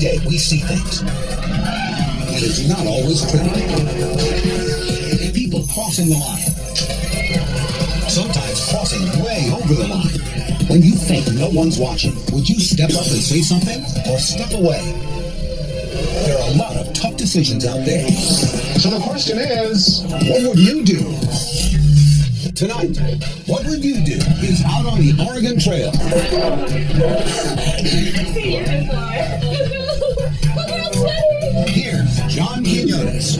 day we see things. And it's not always pretty. People crossing the line. Sometimes crossing way over the line. When you think no one's watching, would you step up and say something or step away? There are a lot of tough decisions out there. So the question is, what would you do? Tonight, What Would You Do is out on the Oregon Trail. Here's John Quinones.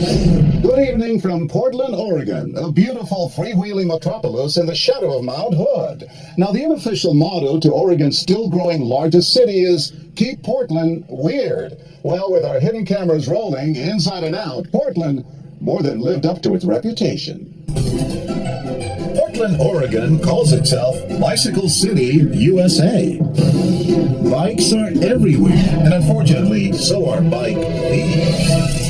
Good evening from Portland, Oregon, a beautiful freewheeling metropolis in the shadow of Mount Hood. Now, the unofficial motto to Oregon's still-growing largest city is, "Keep Portland Weird." Well, with our hidden cameras rolling inside and out, Portland more than lived up to its reputation. Portland, Oregon calls itself Bicycle City, USA. Bikes are everywhere, and unfortunately, so are bike thieves.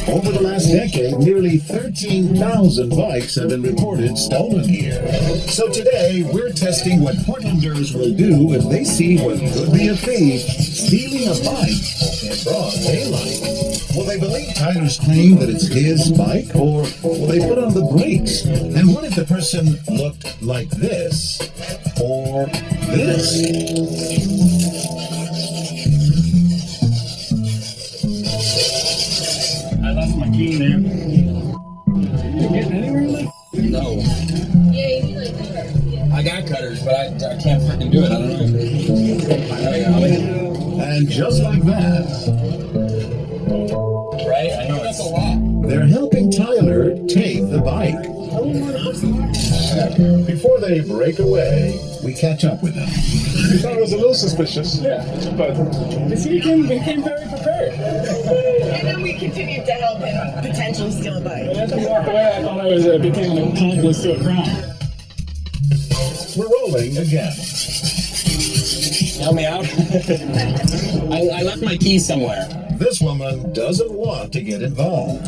Over the last decade, nearly 13,000 bikes have been reported stolen here. So today, we're testing what Portlanders will do if they see what could be a thief stealing a bike in broad daylight. Will they believe Tyler's claim that it's his bike, or will they put on the brakes? And what if the person looked like this, or this? I left my key there. You getting anywhere with it? No. Yeah, you need like cutters. I got cutters, but I can't freaking do it. I don't know. And just like that, Right? I know that's a lot. they're helping Tyler take the bike. Before they break away, we catch up with them. We thought it was a little suspicious. Yeah, but he came very prepared. And then we continued to help him potentially steal a bike. And as we walked away, I thought I became an accomplice to a crime. We're rolling again. Help me out. I left my keys somewhere. This woman doesn't want to get involved.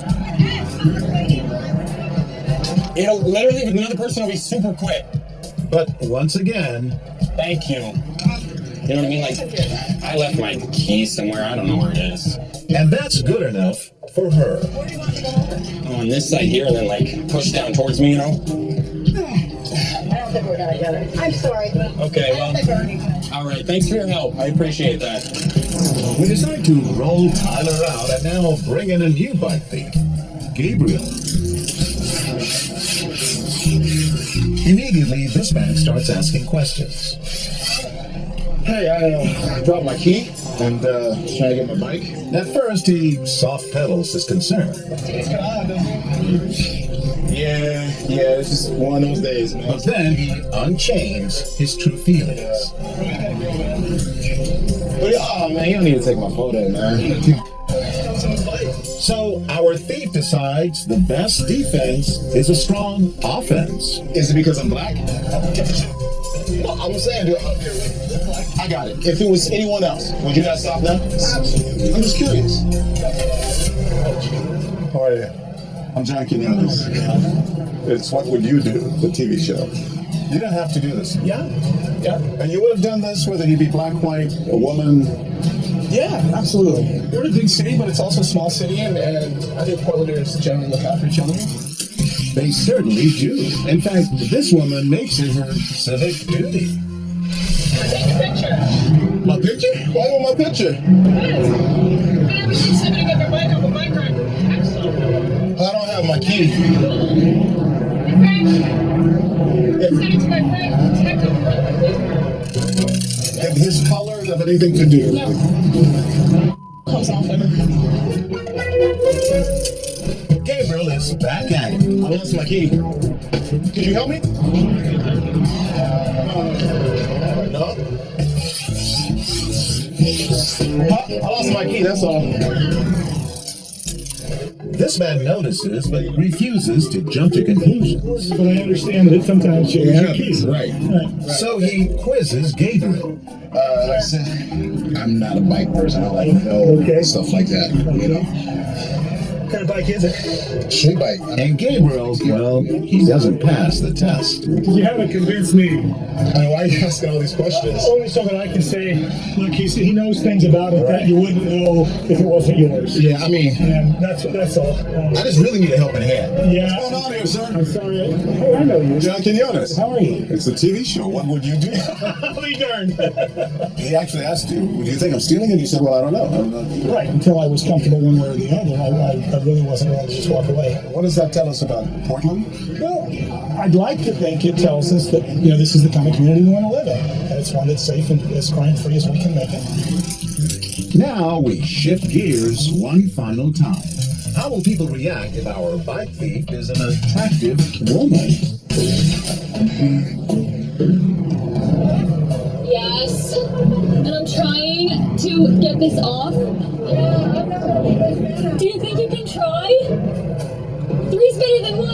It'll literally, with another person, it'll be super quick. But once again, Thank you. You know what I mean? Like, I left my keys somewhere. I don't know where it is. and that's good enough for her. On this side here, and then like push down towards me, you know? I don't think we're gonna get it. I'm sorry. Okay, I don't think we're gonna get it. All right. Thanks for your help. I appreciate that. We decide to roll Tyler out and now bring in a new bike thief, Gabriel. Immediately, this man starts asking questions. Hey, I dropped my key and trying to get my bike. At first, he soft pedals his concern. Yeah, it's just one of those days, man. But then he unchains his true feelings. But, oh man, you don't need to take my photo, man. So our thief decides the best defense is a strong offense. Is it because I'm black? No, I'm saying, dude, I got it. If it was anyone else, would you not stop now? Absolutely. I'm just curious. How are you? I'm John Quinones. It's What Would You Do, the TV show. You don't have to do this. Yeah. And you would have done this whether you be black, white, a woman. Yeah, absolutely. We're a big city, but it's also a small city, and I think Portlanders generally look out for each other. They certainly do. In fact, this woman makes it her civic duty. Take a picture. My picture? Why you want my picture? Whenever she's sitting at their bike on the bike ride. I don't have my key. Send it to my friend. Text him. And his color have anything to do? No. Comes off of her. Gabriel is back at it. I lost my key. Could you help me? No. I lost my key, that's all. This man notices but refuses to jump to conclusions. But I understand that sometimes you lose your keys. Right. So he quizzes Gabriel. I said, I'm not a bike person. I don't like to know stuff like that, you know? What kind of bike is it? Street bike. And Gabriel's, well, he doesn't pass the test. You haven't convinced me. I mean, why are you asking all these questions? Only so that I can say, look, he knows things about it that you wouldn't know if it wasn't yours. Yeah, I mean, And that's all. I just really need a helping hand. Yeah. What's going on here, sir? I'm sorry. Hey, I know you. John Quinones. How are you? It's a TV show. What would you do? I'll be darned. He actually asked you, do you think I'm stealing it? You said, well, I don't know. Right, until I was comfortable one way or the other, I really wasn't willing to just walk away. What does that tell us about Portland? Well, I'd like to think it tells us that, this is the kind of community we want to live in. And it's one that's safe and as crime-free as we can make it. Now we shift gears one final time. How will people react if our bike thief is an attractive woman? Yes, and I'm trying to get this off. Do you think you can try? 3's better than 1.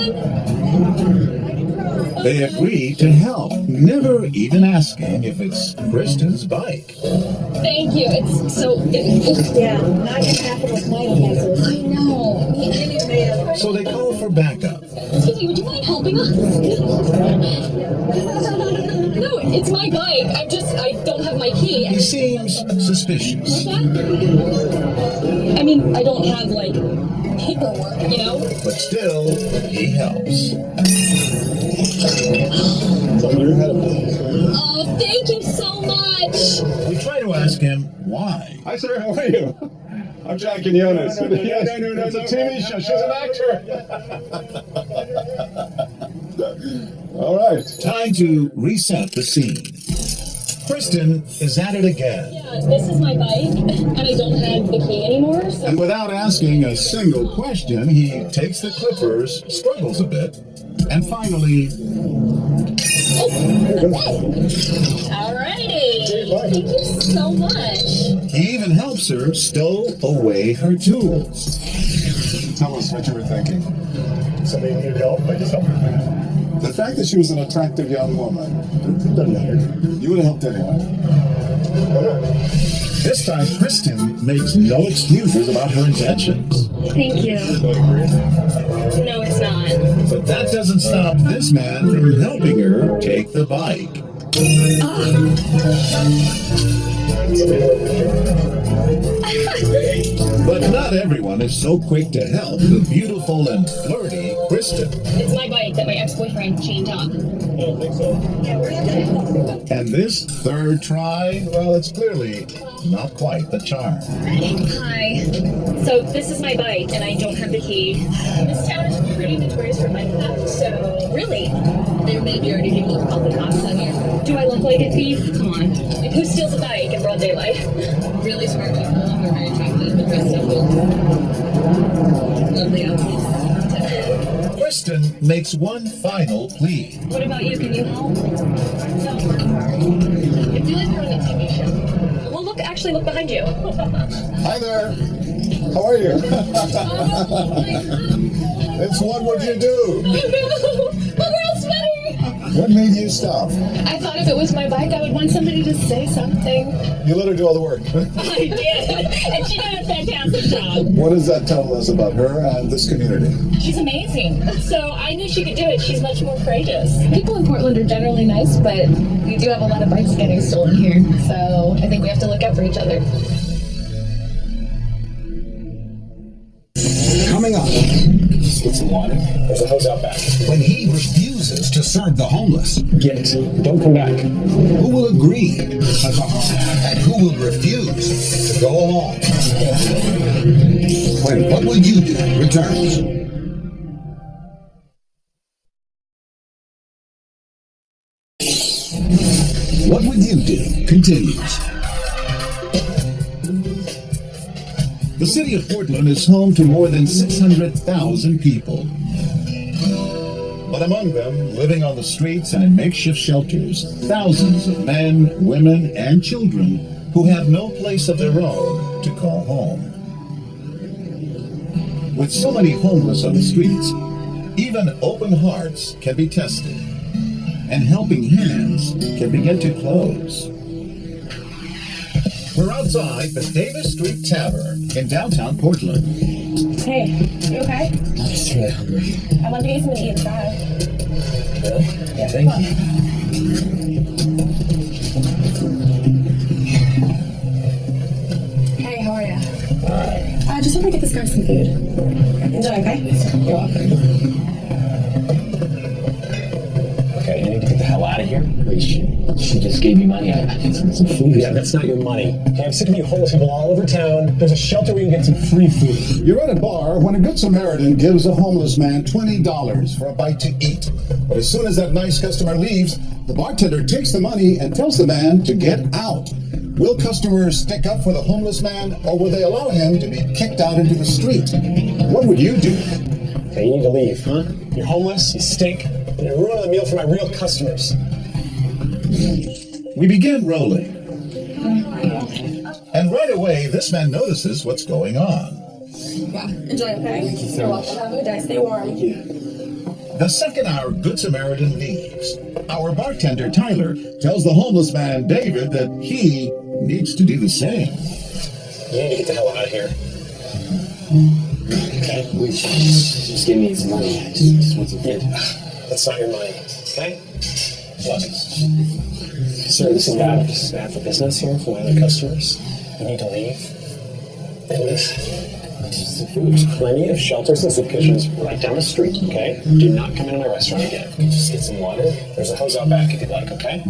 They agree to help, never even asking if it's Kristen's bike. Thank you. It's so. Yeah, not even half of what's mine has. I know. So they call for backup. Excuse me, would you mind helping us? No, it's my bike. I don't have my key. He seems suspicious, I mean, I don't have, paperwork, but still, he helps. Oh, thank you so much. We try to ask him why. Hi, sir. How are you? I'm John Quinones. No, It's a TV show. She's an actor. All right. Time to reset the scene. Kristen is at it again. Yeah, this is my bike, and I don't have the key anymore, so... And without asking a single question, he takes the clippers, struggles a bit, and finally... Alrighty. Thank you so much. He even helps her stow away her tools. Tell us what you were thinking. Somebody needed help. I just helped her. The fact that she was an attractive young woman, Doesn't matter. you would have helped anyway. This time, Kristen makes no excuses about her intentions. Thank you. No, it's not. But that doesn't stop this man from helping her take the bike. But not everyone is so quick to help the beautiful and flirty Kristen. It's my bike that my ex-boyfriend chained up. I don't think so. And this third try, well, it's clearly not quite the charm. Hi. So this is my bike, and I don't have the key. This town is pretty notorious for bike theft, so really, there may be already people who call the cops on you. Do I look like a thief? Come on. Like, who steals a bike in broad daylight? Really smart people who are very attractive and dressed up with lovely outfits. Kristen makes one final plea. What about you? Can you help? No. I feel like we're on a TV show. Well, actually look behind you. Hi there. How are you? It's what would you do? The world's better. What made you stop? I thought if it was my bike, I would want somebody to say something. You let her do all the work. I did, and she did a fantastic job. What does that tell us about her and this community? She's amazing. So I knew she could do it. She's much more courageous. People in Portland are generally nice, but we do have a lot of bikes getting stolen here. So I think we have to look out for each other. Coming up, Let's get some water. There's a hose out back. when he refuses to serve the homeless, Get. Don't come back. who will agree and who will refuse to go along? When What Would You Do returns. What Would You Do continues. The city of Portland is home to more than 600,000 people. But among them, living on the streets and in makeshift shelters, thousands of men, women, and children who have no place of their own to call home. With so many homeless on the streets, even open hearts can be tested, and helping hands can begin to close. We're outside the Davis Street Tavern in downtown Portland. Hey, you okay? I'm just really hungry. I wanted to get something to eat inside. Really? Yeah, thank you. Hey, how are you? I just want to get this guy some food. Enjoy, okay? You're welcome. Okay, you need to get the hell out of here. Wait, she just gave me money. I can get some food. Yeah, that's not your money. Okay, I'm sick of you homeless people all over town. There's a shelter where you can get some free food. You're at a bar when a good Samaritan gives a homeless man $20 for a bite to eat. But as soon as that nice customer leaves, the bartender takes the money and tells the man to get out. Will customers stick up for the homeless man, or will they allow him to be kicked out into the street? What would you do? Okay, you need to leave, huh? You're homeless, you stink, and you're ruining the meal for my real customers. We begin rolling. And right away, this man notices what's going on. Yeah, enjoy, okay? You're welcome. Have a good day. Stay warm. The second our Good Samaritan leaves, our bartender, Tyler, tells the homeless man, David, that he needs to do the same. You need to get the hell out of here. Okay, please, just give me some money. I just want some food. That's not your money, okay? What? Sir, this is bad. This is bad for business here, for my other customers. You need to leave. And there's plenty of shelters and soup kitchens right down the street, okay? Do not come into my restaurant again. Just get some water. There's a hose out back if you'd like, okay?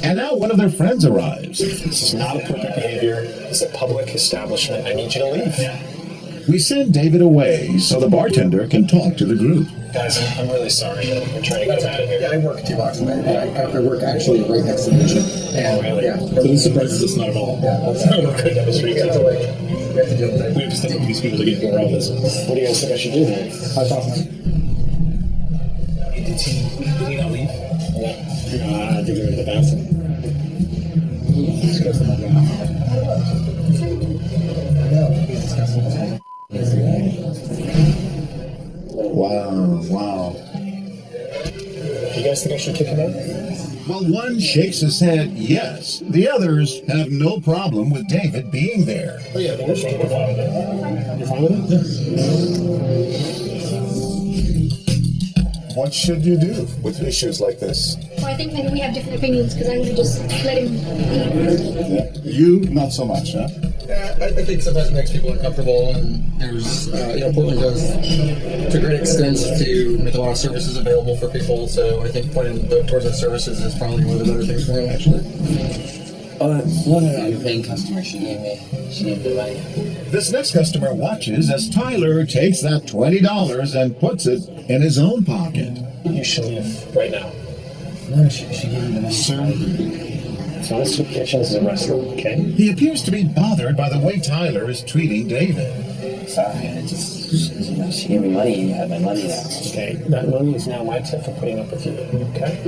And now one of their friends arrives. This is not appropriate behavior. It's a public establishment. I need you to leave. We send David away so the bartender can talk to the group. Guys, I'm really sorry. I'm trying to get him out of here. Yeah, I work 2 blocks away. I work actually right next to the mission. Oh, really? Yeah. So this surprises us not at all. Yeah. We're good down the street. We have to deal with it. We have to step up these people to get around this. What do you guys think I should do then? I thought, Did he not leave? I think they're in the bathroom. Wow. You guys think I should kick him out? Well, one shakes his head yes. The others have no problem with David being there. Oh yeah, we're fine with it. You're fine with it? What should you do with issues like this? Well, I think maybe we have different opinions because I would have just let him eat. You, not so much, huh? Yeah, I think sometimes it makes people uncomfortable, and there's, Portland does to a great extent to make a lot of services available for people. So I think pointing towards those services is probably one of the better things for him, actually. No, I'm a paying customer. She gave me money. This next customer watches as Tyler takes that $20 and puts it in his own pocket. You should leave right now. No, she gave me the money. Sir, It's not a soup kitchen, this is a restaurant, okay? he appears to be bothered by the way Tyler is treating David. Sorry, I just, she gave me money. You have my money now. Okay, that money is now my tip for putting up with you, okay?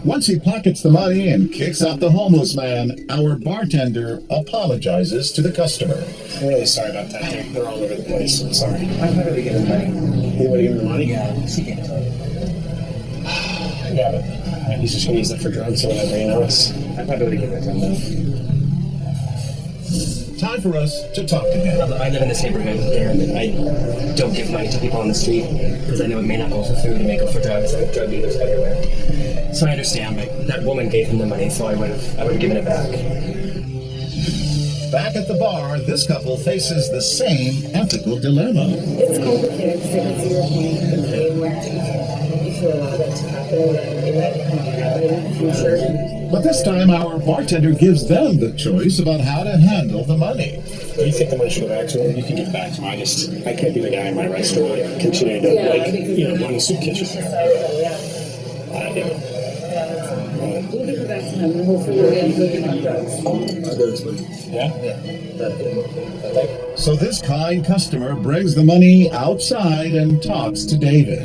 Once he pockets the money and kicks out the homeless man, our bartender apologizes to the customer. I'm really sorry about that. They're all over the place. I'm sorry. I better give him money. You want to give him the money? Yeah, she gave it to me. Yeah, but he's just going to use it for drugs or whatever, you know? I probably give it to him. Time for us to talk to him. I live in this neighborhood and I don't give money to people on the street because I know it may not go for food, it may go for drugs. I have drug dealers everywhere. So I understand, but that woman gave him the money, so I would have given it back. Back at the bar, this couple faces the same ethical dilemma. It's complicated because I can see your point where you feel allow that to happen and it might happen in the future. But this time, our bartender gives them the choice about how to handle the money. You think the money should go back to him? You can give it back to him. I can't be the guy in my restaurant continuing to, run a soup kitchen. We'll give it back to him and hopefully we'll get good on drugs. So this kind customer brings the money outside and talks to David.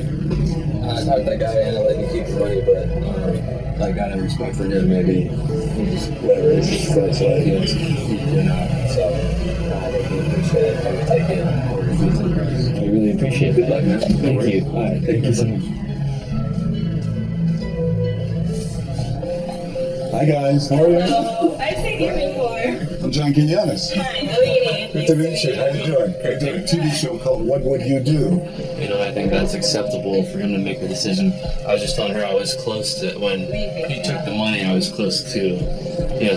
I talked to that guy and I let him keep the money, but I got him respect for him. Maybe he just whatever it is, he's so he wants to So I think he appreciate it. I would take it. I really appreciate it. Good luck, man. Thank you. All right, thank you so much. Hi guys, how are you? Oh, I've seen you before. I'm John Quinones. Hi, how are you? Good to meet you. How you doing? We're doing a TV show called What Would You Do? You know, I think that's acceptable for him to make the decision. I was just telling her I was close to, when he took the money, I was close to,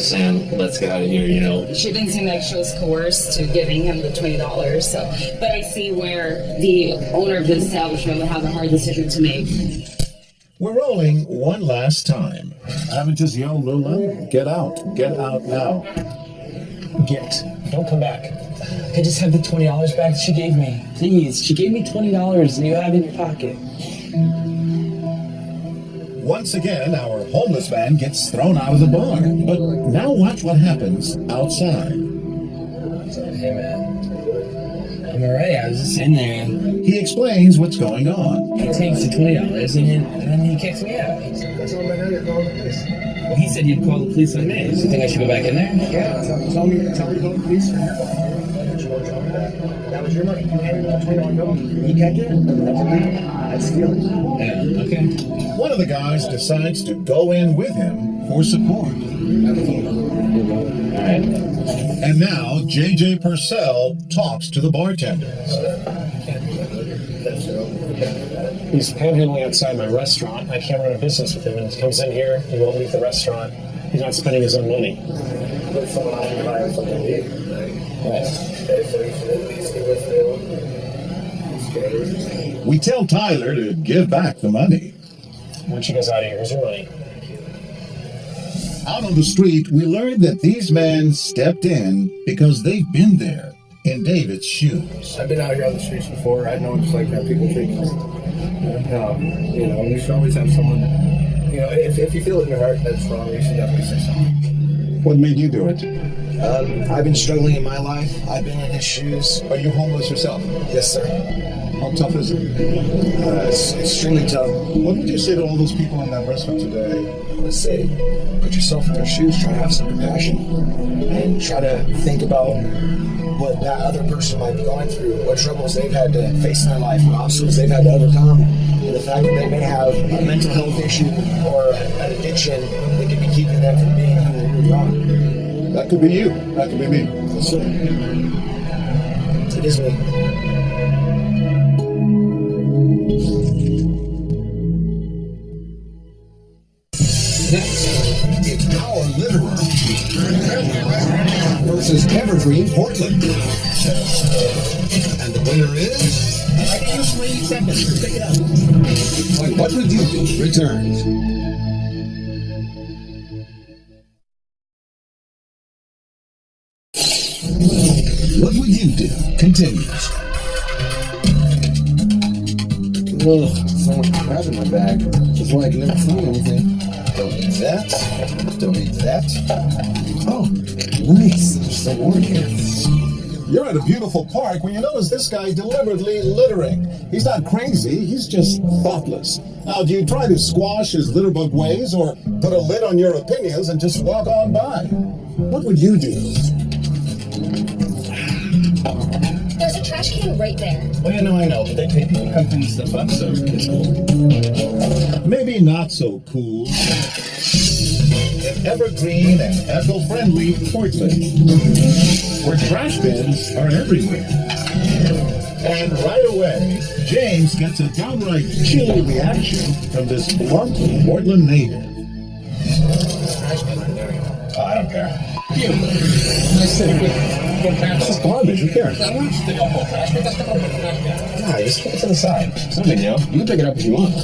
saying, let's get out of here, She didn't seem like she was coerced to giving him the $20. So, but I see where the owner of the establishment would have a hard decision to make. We're rolling one last time. Haven't just yelled, Lula? Get out. Get out now. Get. Don't come back. I just have the $20 back she gave me. Please. She gave me $20 and you have it in your pocket. Once again, our homeless man gets thrown out of the bar. But now watch what happens outside. Hey, man. I'm alright. I was just in there. He explains what's going on. He takes the $20 and then he kicks me out. Well, he said you'd call the police on me. So you think I should go back in there? Yeah, tell me to call the police. That was your money. You handed me $20. You kept it. That's stealing. Yeah, okay. One of the guys decides to go in with him for support. Alright. And now, J.J. Purcell talks to the bartenders. He's panhandling outside my restaurant. I can't run a business with him. And he comes in here, he won't leave the restaurant. He's not spending his own money. We tell Tyler to give back the money. Once you guys out of here, here's your money. Out on the street, we learn that these men stepped in because they've been there in David's shoes. I've been out here on the streets before. I know it's like how people treat us. You should always have someone. If you feel it in your heart that's wrong, you should definitely say something. What made you do it? I've been struggling in my life. I've been in his shoes. Are you homeless yourself? Yes, sir. How tough is it? It's extremely tough. What would you say to all those people in that restaurant today? I would say, put yourself in their shoes, try to have some compassion, and try to think about what that other person might be going through, what troubles they've had to face in their life, what obstacles they've had to overcome, and the fact that they may have a mental health issue or an addiction that could be keeping them from being who they really are. That could be you. That could be me. Yes, sir. It is me. Next, it's our Litterbug versus Evergreen Portland. And the winner is... I can use 3 seconds to pick it up. What Would You Do returns. What Would You Do continues. Ugh, so much crap in my bag. That's why I can never find anything. Don't need that. Don't need that. Oh, nice. There's some more here. You're at a beautiful park when you notice this guy deliberately littering. He's not crazy, he's just thoughtless. Now, do you try to squash his litterbug ways or put a lid on your opinions and just walk on by? What would you do? There's a trash can right there. Well, I know, but they pay people to come clean stuff up, so it's cool. Maybe not so cool. In evergreen and eco-friendly Portland, where trash bins are everywhere. And right away, James gets a downright chilly reaction from this blunt Portland native. Oh, I don't care. It's just garbage, who cares? Yeah, just put it to the side. It's no big deal. You can pick it up if you want.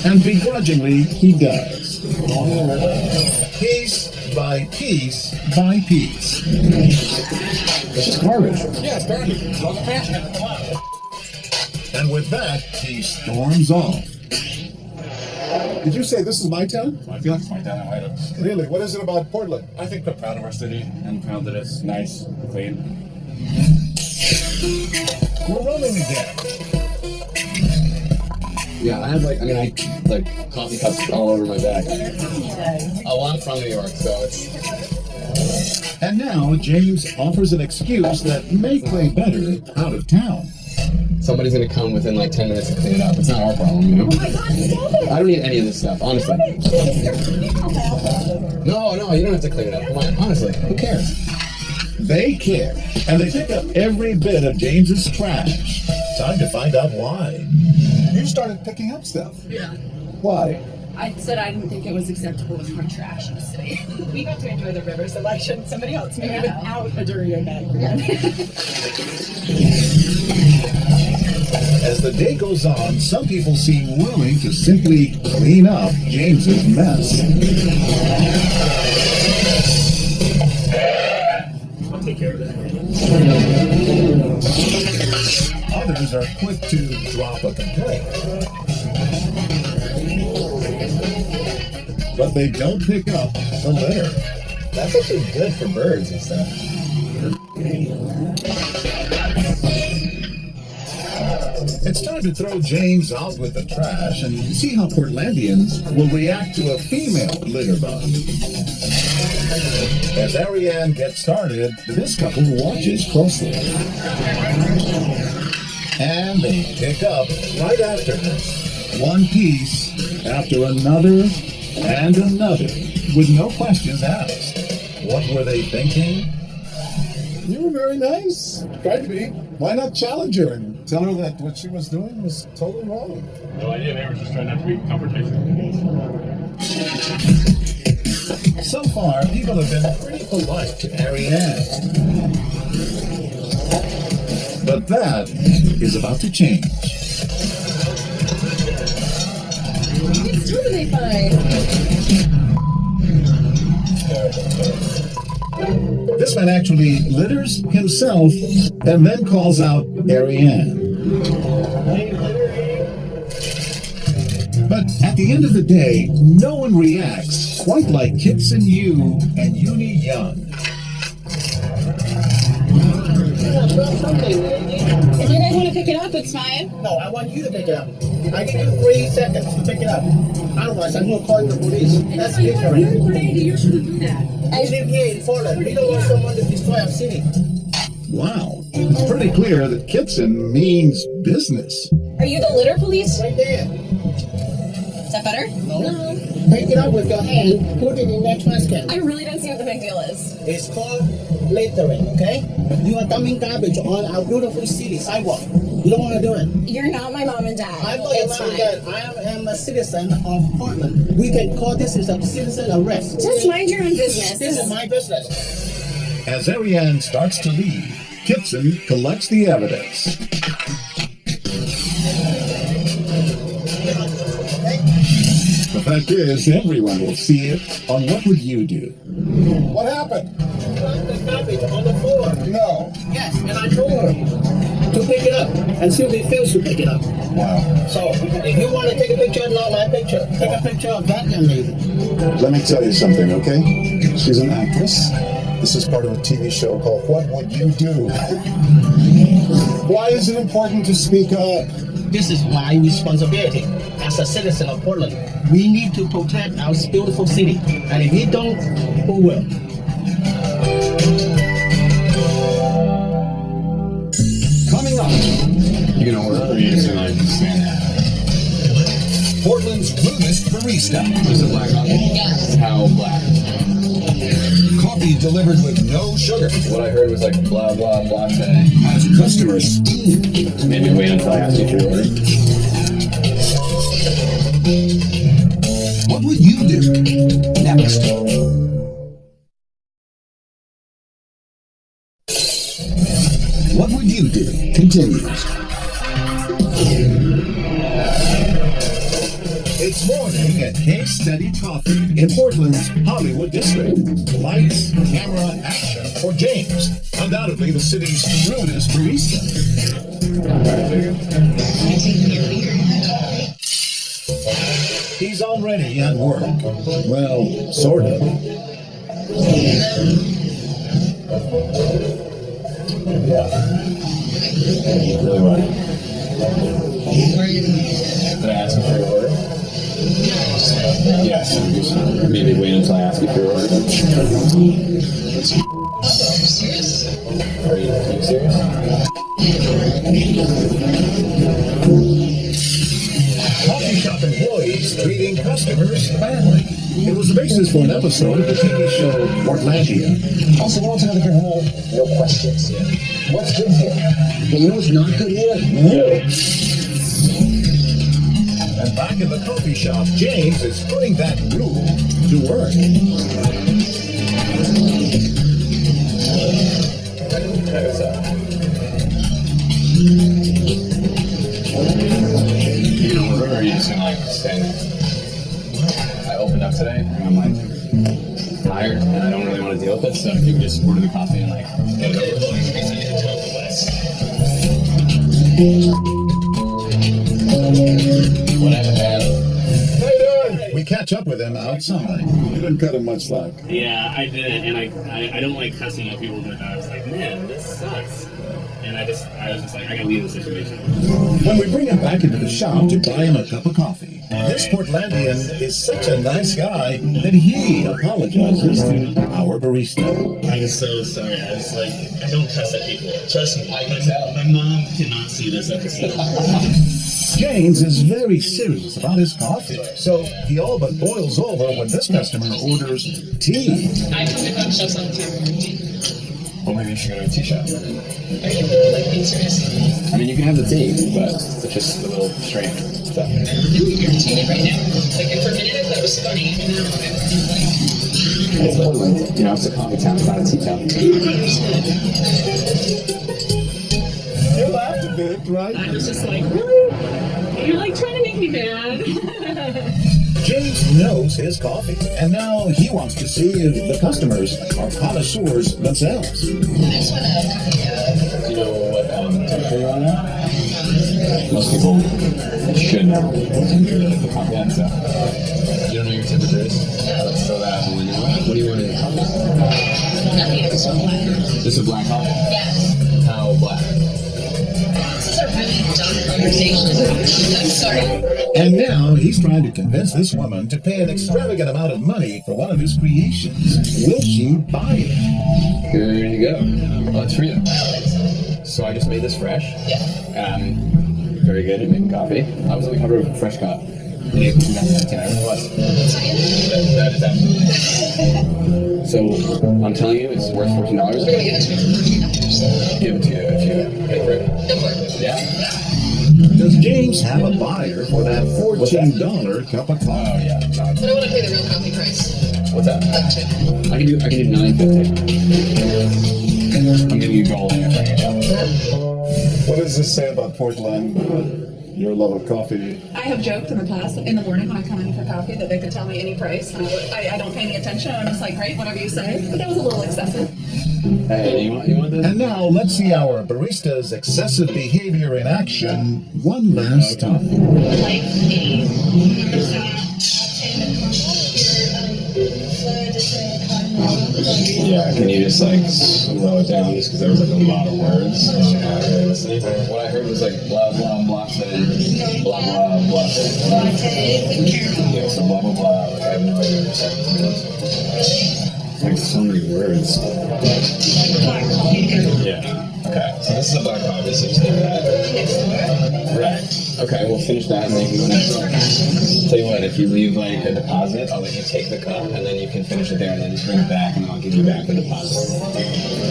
And begrudgingly, he does. Piece by piece by piece. It's just garbage. Yeah, it's garbage. It's all the trash can. Come on. And with that, he storms off. Did you say this is my town? I feel like it's my town. I might have. Really? What is it about Portland? I think we're proud of our city and proud that it's nice, clean. We're rolling again. Yeah, I have coffee cups all over my back. Oh, well, I'm from New York, so it's... And now, James offers an excuse that may play better out of town. Somebody's gonna come within 10 minutes to clean it up. It's not our problem, Oh my god, stop it! I don't need any of this stuff, honestly. No, you don't have to clean it up. Honestly, who cares? They care, and they pick up every bit of James's trash. Time to find out why. You started picking up stuff. Yeah. Why? I said I didn't think it was acceptable to throw trash in the city. We got to enjoy the river, so why shouldn't somebody else maybe without a dirty bag? As the day goes on, some people seem willing to simply clean up James's mess. I'll take care of that. Others are quick to drop a complaint. But they don't pick up the litter. That's actually good for birds and stuff. It's time to throw James out with the trash and see how Portlandians will react to a female litterbug. As Ariane gets started, this couple watches closely. And they pick up right after her. One piece after another and another, with no questions asked. What were they thinking? You were very nice. Tried to be. Why not challenge her and tell her that what she was doing was totally wrong? No idea. They were just trying not to be confrontational. So far, people have been pretty polite to Ariane. But that is about to change. It's totally fine. This man actually litters himself and then calls out Ariane. But at the end of the day, no one reacts quite like Kitson Yu and Uni Young. If you guys want to pick it up, it's fine. No, I want you to pick it up. I give you 3 seconds to pick it up. Otherwise, I'm going to call the police. That's different. You shouldn't do that. I live here in Portland. We don't want someone to destroy our city. Wow, it's pretty clear that Kitson means business. Are you the litter police? Right there. Is that better? No. Pick it up with your hand, put it in that trash can. I really don't see what the big deal is. It's called littering, okay? You are dumping garbage on our beautiful city sidewalk. You don't want to do it. You're not my mom and dad. I'm not your mom and dad. I am a citizen of Portland. We can call this as a citizen arrest. Just mind your own business. This is my business. As Ariane starts to leave, Kitson collects the evidence. The fact is, everyone will see it on What Would You Do? What happened? The garbage on the floor. No. Yes, and I told her to pick it up, and she refused to pick it up. Wow. So, if you want to take a picture, not my picture. Take a picture of that young lady. Let me tell you something, okay? She's an actress. This is part of a TV show called What Would You Do? Why is it important to speak up? This is my responsibility as a citizen of Portland. We need to protect our beautiful city, and if we don't, who will? Coming up. You gonna order or you just gonna stand there? Portland's rudest barista. Is it black coffee? Yes. How black? Coffee delivered with no sugar. What I heard was like blah blah blah today. As customers steam. Maybe wait until I ask you for your order. What would you do? Next. What would you do? Continues. It's morning at Case Steady Coffee in Portland's Hollywood district. Lights, camera, action for James, undoubtedly the city's rudest barista. He's already at work. Well, sort of. Yeah. Really right. Did I ask you for your order? Yes. Maybe wait until I ask you for your order. Are you serious? Coffee shop employees treating customers badly. It was basis for an episode of the TV show Portlandia. Also, what's another good rule? No questions. What's good here? You know what's not good here? No. And back in the coffee shop, James is putting that rule to work. You know, or are you just gonna like stand there? I opened up today and I'm like tired and I don't really want to deal with it, so if you can just order the coffee and like get it over with. Whatever, man. How you doing? We catch up with him outside. You didn't cut him much slack. Yeah, I didn't, and I don't like cussing at people, but I was like, man, this sucks. And I was just like, I gotta leave the situation. When we bring him back into the shop to buy him a cup of coffee, this Portlandian is such a nice guy that he apologizes to our barista. I'm so sorry. I was like, I don't cuss at people. Trust me. I can tell. My mom cannot see this episode. James is very serious about his coffee, so he all but boils over when this customer orders tea. I come to coffee shops all the time. Well, maybe you should go to a tea shop. Are you really like being serious? I mean, you can have the tea, but it's just a little strange. So. I'm irritated right now. Like, for a minute I thought it was funny, and now I'm It's Portland. You know, it's a coffee town, it's not a tea town. You laughed a bit, right? I was just like, really? You're like trying to make me mad. James knows his coffee, and now he wants to see if the customers are connoisseurs themselves. Do you know what temperature you want now? Most people should know what temperature the coffee at, so. You don't know your temperature is? Let's throw that out the window. What do you want in the coffee? Nothing, I just want black. Just a black coffee? Yes. How black? This is a really dumb conversation. I'm sorry. And now he's trying to convince this woman to pay an extravagant amount of money for one of his creations. Will she buy it? Here you go. Well, it's for you. So I just made this fresh. Yeah. Very good at making coffee. I was on the cover of Fresh Cup. I really was. That is absolutely. So I'm telling you, it's worth $14. We're gonna give it to me. Give it to you if you pay for it. Go for it. Yeah. Does James have a buyer for that $14 cup of coffee? Oh yeah. But I want to pay the real coffee price. What's that? I can do $9.50. I'm giving you gold in it right now. What does this say about Portland? Your love of coffee? I have joked in the past, in the morning when I come in for coffee, that they could tell me any price. And I don't pay any attention. I'm just like, great, whatever you say. But that was a little excessive. Hey, you want this? And now let's see our barista's excessive behavior in action one last time. Like Yeah, can you just like slow it down just because there was like a lot of words? I'm not really listening. What I heard was like blah blah blah today, blah blah blah today. Yeah, so blah blah blah. Like I have no idea what you're saying. Like so many words. Yeah. Okay. So this is a black coffee, so just take that. Right. Okay, we'll finish that and then you can go next. Tell you what, if you leave like a deposit, I'll let you take the cup and then you can finish it there and then just bring it back and then I'll give you back the deposit.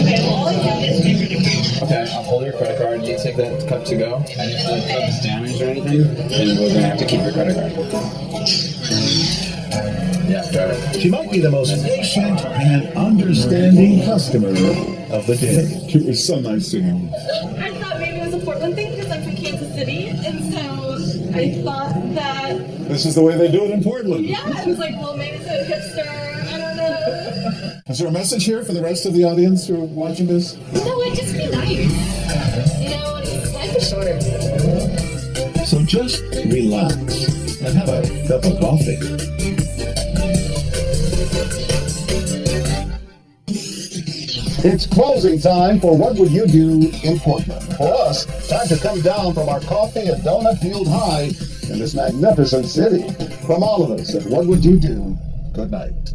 Okay, all I have is my credit card. Okay, I'll hold your credit card. You take that cup to go. And if the cup is damaged or anything, then we're gonna have to keep your credit card. Yeah, got it. She might be the most patient and understanding customer of the day. It was so nice to him. I thought maybe it was a Portland thing because I'm from Kansas City. And so I thought that, This is the way they do it in Portland. yeah, I was like, well, maybe it's a hipster. I don't know. Is there a message here for the rest of the audience who are watching this? No, it'd just be nice. You know, life is short. So just relax and have a cup of coffee. It's closing time for What Would You Do in Portland. For us, time to come down from our coffee and donut field high in this magnificent city. From all of us at What Would You Do, good night.